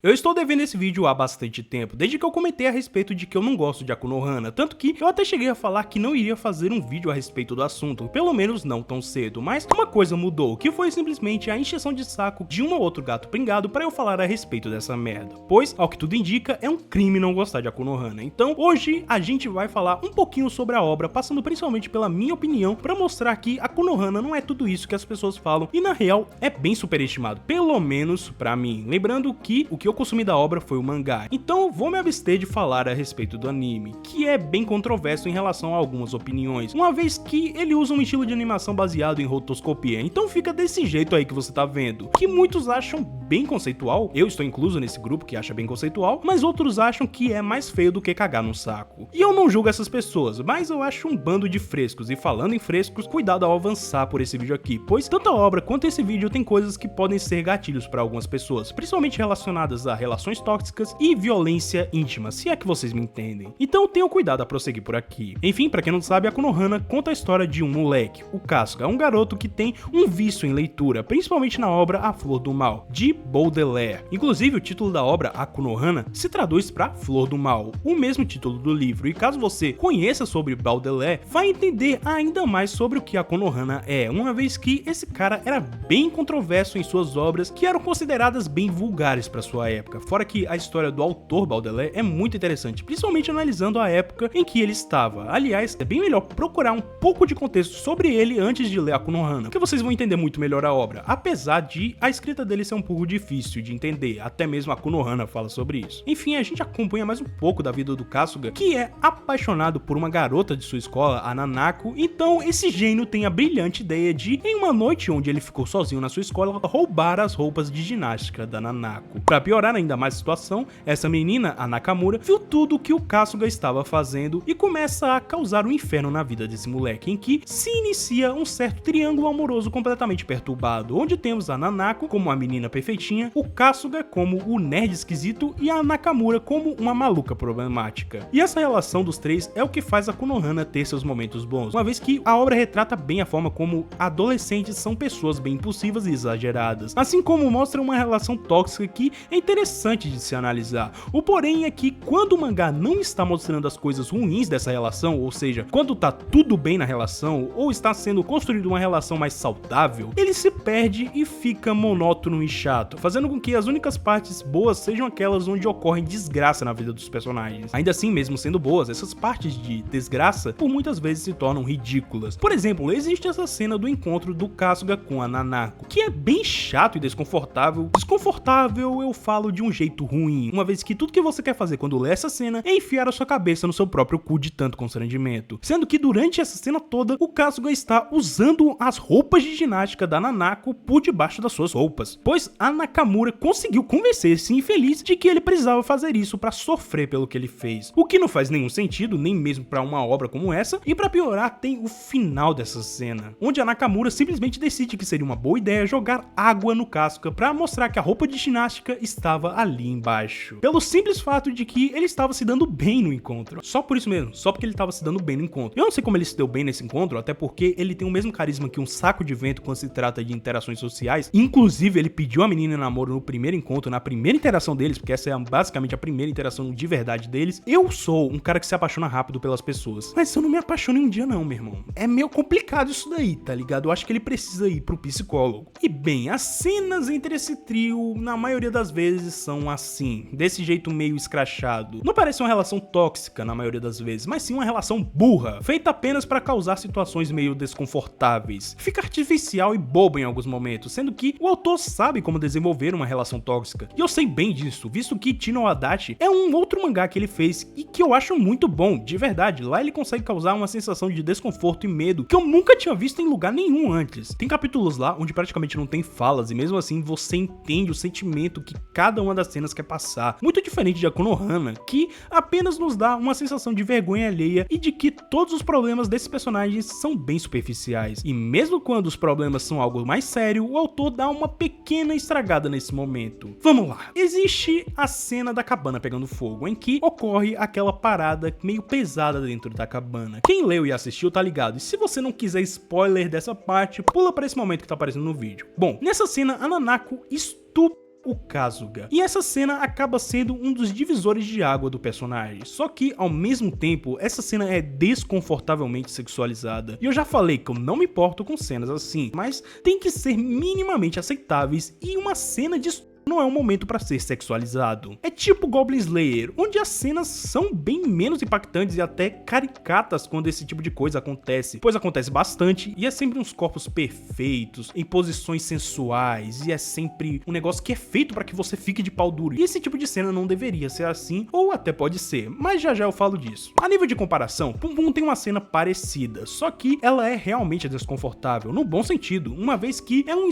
Eu estou devendo esse vídeo há bastante tempo, desde que eu comentei a respeito de que eu não gosto de Akunohana, tanto que eu até cheguei a falar que não iria fazer um vídeo a respeito do assunto, pelo menos não tão cedo, mas uma coisa mudou, que foi simplesmente a encheção de saco de um ou outro gato pingado para eu falar a respeito dessa merda, pois, ao que tudo indica, é um crime não gostar de Akunohana. Então, hoje a gente vai falar um pouquinho sobre a obra, passando principalmente pela minha opinião, para mostrar que Akunohana não é tudo isso que as pessoas falam, e na real é bem superestimado, pelo menos pra mim. Lembrando que o que eu consumi da obra foi o mangá, então vou me abster de falar a respeito do anime, que é bem controverso em relação a algumas opiniões, uma vez que ele usa um estilo de animação baseado em rotoscopia, então fica desse jeito aí que você tá vendo, que muitos acham bem conceitual, eu estou incluso nesse grupo que acha bem conceitual, mas outros acham que é mais feio do que cagar num saco. E eu não julgo essas pessoas, mas eu acho um bando de frescos, e falando em frescos, cuidado ao avançar por esse vídeo aqui, pois tanto a obra quanto esse vídeo tem coisas que podem ser gatilhos para algumas pessoas, principalmente relacionadas a relações tóxicas e violência íntima, se é que vocês me entendem. Então tenham cuidado a prosseguir por aqui. Enfim, pra quem não sabe, Akunohana conta a história de um moleque, o Kasuga, um garoto que tem um vício em leitura, principalmente na obra A Flor do Mal, de Baudelaire. Inclusive, o título da obra Akunohana se traduz pra Flor do Mal, o mesmo título do livro, e caso você conheça sobre Baudelaire, vai entender ainda mais sobre o que Akunohana é, uma vez que esse cara era bem controverso em suas obras, que eram consideradas bem vulgares para sua época. Fora que a história do autor Baudelaire é muito interessante, principalmente analisando a época em que ele estava. Aliás, é bem melhor procurar um pouco de contexto sobre ele antes de ler Akunohana, porque vocês vão entender muito melhor a obra, apesar de a escrita dele ser um pouco difícil de entender, até mesmo Akunohana fala sobre isso. Enfim, a gente acompanha mais um pouco da vida do Kasuga, que é apaixonado por uma garota de sua escola, a Nanako, então esse gênio tem a brilhante ideia de, em uma noite onde ele ficou sozinho na sua escola, roubar as roupas de ginástica da Nanako. Pra piorar ainda mais a situação, essa menina, a Nakamura, viu tudo o que o Kasuga estava fazendo e começa a causar um inferno na vida desse moleque, em que se inicia um certo triângulo amoroso completamente perturbado, onde temos a Nanako como a menina perfeitinha, o Kasuga como o nerd esquisito e a Nakamura como uma maluca problemática. E essa relação dos três é o que faz a Akunohana ter seus momentos bons, uma vez que a obra retrata bem a forma como adolescentes são pessoas bem impulsivas e exageradas, assim como mostra uma relação tóxica que é interessante de se analisar. O porém é que quando o mangá não está mostrando as coisas ruins dessa relação, ou seja, quando tá tudo bem na relação, ou está sendo construída uma relação mais saudável, ele se perde e fica monótono e chato, fazendo com que as únicas partes boas sejam aquelas onde ocorre desgraça na vida dos personagens. Ainda assim, mesmo sendo boas, essas partes de desgraça por muitas vezes se tornam ridículas. Por exemplo, existe essa cena do encontro do Kasuga com a Nanako, que é bem chato e desconfortável. Desconfortável eu falo de um jeito ruim, uma vez que tudo que você quer fazer quando lê essa cena é enfiar a sua cabeça no seu próprio cu de tanto constrangimento. Sendo que durante essa cena toda, o Kasuga está usando as roupas de ginástica da Nanako por debaixo das suas roupas, pois a Nakamura conseguiu convencer esse infeliz de que ele precisava fazer isso para sofrer pelo que ele fez, o que não faz nenhum sentido, nem mesmo para uma obra como essa. E para piorar, tem o final dessa cena, onde a Nakamura simplesmente decide que seria uma boa ideia jogar água no Kasuga para mostrar que a roupa de ginástica estava ali embaixo, pelo simples fato de que ele estava se dando bem no encontro. Só por isso mesmo, só porque ele estava se dando bem no encontro. Eu não sei como ele se deu bem nesse encontro, até porque ele tem o mesmo carisma que um saco de vento quando se trata de interações sociais. Inclusive, ele pediu a menina em namoro no primeiro encontro, na primeira interação deles, porque essa é basicamente a primeira interação de verdade deles. Eu sou um cara que se apaixona rápido pelas pessoas, mas eu não me apaixono em um dia não, meu irmão. É meio complicado isso daí, tá ligado? Eu acho que ele precisa ir pro psicólogo. E bem, as cenas entre esse trio, na maioria das vezes, são assim, desse jeito meio escrachado. Não parece uma relação tóxica na maioria das vezes, mas sim uma relação burra, feita apenas para causar situações meio desconfortáveis. Fica artificial e bobo em alguns momentos, sendo que o autor sabe como desenvolver uma relação tóxica. E eu sei bem disso, visto que Tino Adachi é um outro mangá que ele fez e que eu acho muito bom, de verdade. Lá ele consegue causar uma sensação de desconforto e medo que eu nunca tinha visto em lugar nenhum antes. Tem capítulos lá onde praticamente não tem falas e mesmo assim você entende o sentimento que cada uma das cenas quer passar. Muito diferente de Akunohana, que apenas nos dá uma sensação de vergonha alheia e de que todos os problemas desses personagens são bem superficiais. E mesmo quando os problemas são algo mais sério, o autor dá uma pequena estragada nesse momento. Vamos lá. Existe a cena da cabana pegando fogo, em que ocorre aquela parada meio pesada dentro da cabana. Quem leu e assistiu tá ligado, e se você não quiser spoiler dessa parte, pula pra esse momento que tá aparecendo no vídeo. Bom, nessa cena a Nanako estupra o Kasuga. E essa cena acaba sendo um dos divisores de água do personagem, só que ao mesmo tempo essa cena é desconfortavelmente sexualizada. E eu já falei que eu não me importo com cenas assim, mas tem que ser minimamente aceitáveis, e uma cena de não é um momento pra ser sexualizado. É tipo Goblin Slayer, onde as cenas são bem menos impactantes e até caricatas quando esse tipo de coisa acontece, pois acontece bastante e é sempre uns corpos perfeitos, em posições sensuais, e é sempre um negócio que é feito pra que você fique de pau duro. E esse tipo de cena não deveria ser assim, ou até pode ser, mas já já eu falo disso. A nível de comparação, Pum Pum tem uma cena parecida, só que ela é realmente desconfortável, no bom sentido, uma vez que é um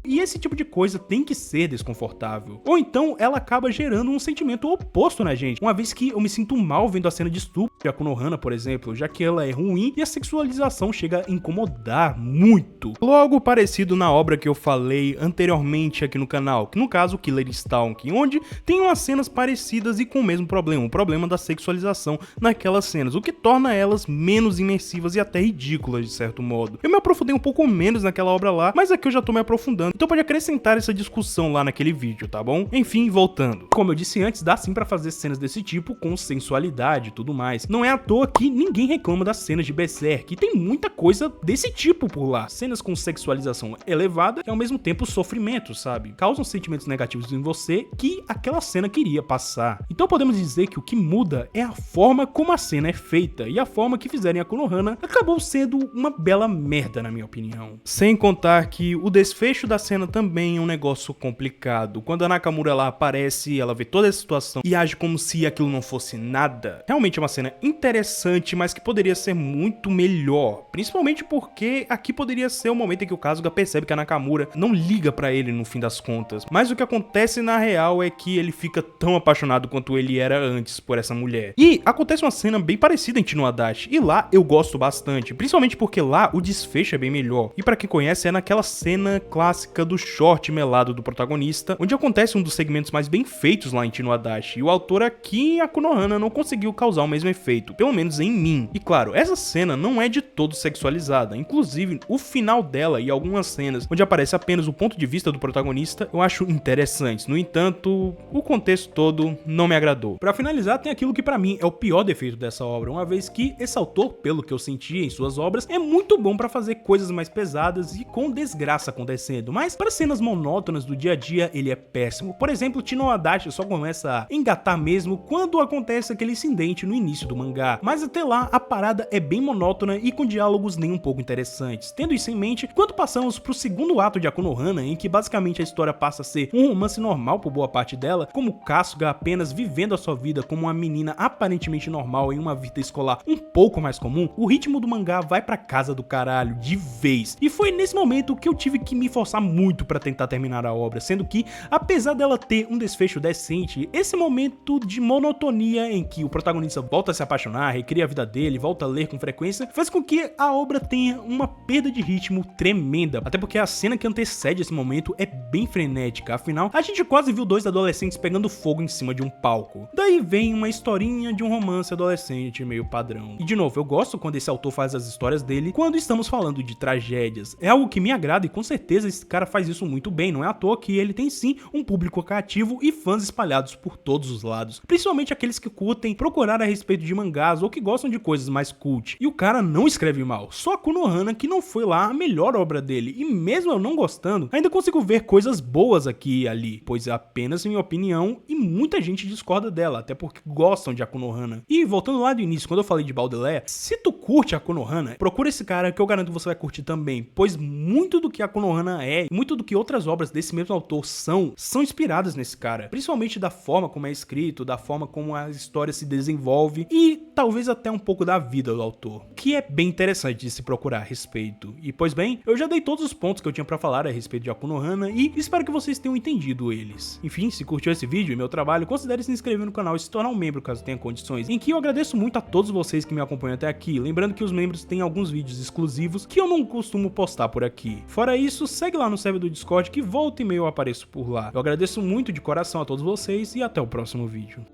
e esse tipo de coisa tem que ser desconfortável. Ou então ela acaba gerando um sentimento oposto na gente, uma vez que eu me sinto mal vendo a cena de estupro de Konohana, por exemplo, já que ela é ruim e a sexualização chega a incomodar muito. Logo parecido na obra que eu falei anteriormente aqui no canal, que no caso Killer Stalking, onde tem umas cenas parecidas e com o mesmo problema, o problema da sexualização naquelas cenas, o que torna elas menos imersivas e até ridículas de certo modo. Eu me aprofundei um pouco menos naquela obra lá, mas aqui eu já tô me aprofundando, então pode acrescentar essa discussão lá naquele vídeo, tá bom? Enfim, voltando. Como eu disse antes, dá sim pra fazer cenas desse tipo com sensualidade e tudo mais. Não é à toa que ninguém reclama das cenas de Berserk, e tem muita coisa desse tipo por lá. Cenas com sexualização elevada e ao mesmo tempo sofrimento, sabe? Causam sentimentos negativos em você que aquela cena queria passar. Então podemos dizer que o que muda é a forma como a cena é feita, e a forma que fizerem a Konohana acabou sendo uma bela merda, na minha opinião. Sem contar que o desfecho da cena também é um negócio complicado. Quando a Nakamura lá aparece, ela vê toda essa situação e age como se aquilo não fosse nada. Realmente é uma cena interessante, mas que poderia ser muito melhor. Principalmente porque aqui poderia ser o momento em que o Kasuga percebe que a Nakamura não liga pra ele no fim das contas. Mas o que acontece na real é que ele fica tão apaixonado quanto ele era antes por essa mulher. E acontece uma cena bem parecida em Tsunoadashi, e lá eu gosto bastante, principalmente porque lá o desfecho é bem melhor. E pra quem conhece, é naquela cena clássica do short melado do protagonista, onde acontece um dos segmentos mais bem feitos lá em Tsunoadashi, e o autor aqui em Konohana não conseguiu causar o mesmo efeito, pelo menos em mim. E claro, essa cena não é de todo sexualizada, inclusive o final dela e algumas cenas onde aparece apenas o ponto de vista do protagonista eu acho interessantes. No entanto, o contexto todo não me agradou. Pra finalizar, tem aquilo que pra mim é o pior defeito dessa obra, uma vez que esse autor, pelo que eu senti em suas obras, é muito bom pra fazer coisas mais pesadas e com desgraça acontecendo, mas para cenas monótonas do dia a dia ele é péssimo. Por exemplo, Tsunoadashi só começa a engatar mesmo quando acontece aquele incidente no início do mangá, mas até lá a parada é bem monótona e com diálogos nem um pouco interessantes. Tendo isso em mente, quando passamos pro segundo ato de Konohana, em que basicamente a história passa a ser um romance normal por boa parte dela, como Kasuga apenas vivendo a sua vida como uma menina aparentemente normal em uma vida escolar um pouco mais comum, o ritmo do mangá vai pra casa do caralho de vez. E foi nesse momento que eu tive que me forçar muito pra tentar terminar a obra, sendo que, apesar dela ter um desfecho decente, esse momento de monotonia em que o protagonista volta a se apaixonar, recria a vida dele, volta a ler com frequência, faz com que a obra tenha uma perda de ritmo tremenda, até porque a cena que antecede esse momento é bem frenética, afinal, a gente quase viu dois adolescentes pegando fogo em cima de um palco. Daí vem uma historinha de um romance adolescente meio padrão. E de novo, eu gosto quando esse autor faz as histórias dele quando estamos falando de tragédias. É algo que me agrada e com certeza esse cara faz isso muito bem, não é à toa que ele tem sim um público cativo e fãs espalhados por todos os lados, principalmente aqueles que curtem procurar a respeito de mangás ou que gostam de coisas mais cult. E o cara não escreve mal, só a Konohana que não foi lá a melhor obra dele, e mesmo eu não gostando, ainda consigo ver coisas boas aqui e ali, pois é apenas minha opinião e muita gente discorda dela, até porque gostam de Konohana. E voltando lá do início, quando eu falei de Baudelaire, se tu curte a Konohana, procura esse cara que eu garanto que você vai curtir também, pois muito do que a Konohana é, muito do que outras obras desse mesmo autor são inspiradas nesse cara, principalmente da forma como é escrito, da forma como a história se desenvolve e talvez até um pouco da vida do autor, que é bem interessante de se procurar a respeito. E pois bem, eu já dei todos os pontos que eu tinha pra falar a respeito de Konohana e espero que vocês tenham entendido eles. Enfim, se curtiu esse vídeo e meu trabalho, considere se inscrever no canal e se tornar um membro caso tenha condições, em que eu agradeço muito a todos vocês que me acompanham até aqui, lembrando que os membros têm alguns vídeos exclusivos que eu não costumo postar por aqui. Fora isso, segue lá no server do Discord que volta e meia eu apareço por lá. Eu agradeço muito de coração a todos vocês e até o próximo vídeo.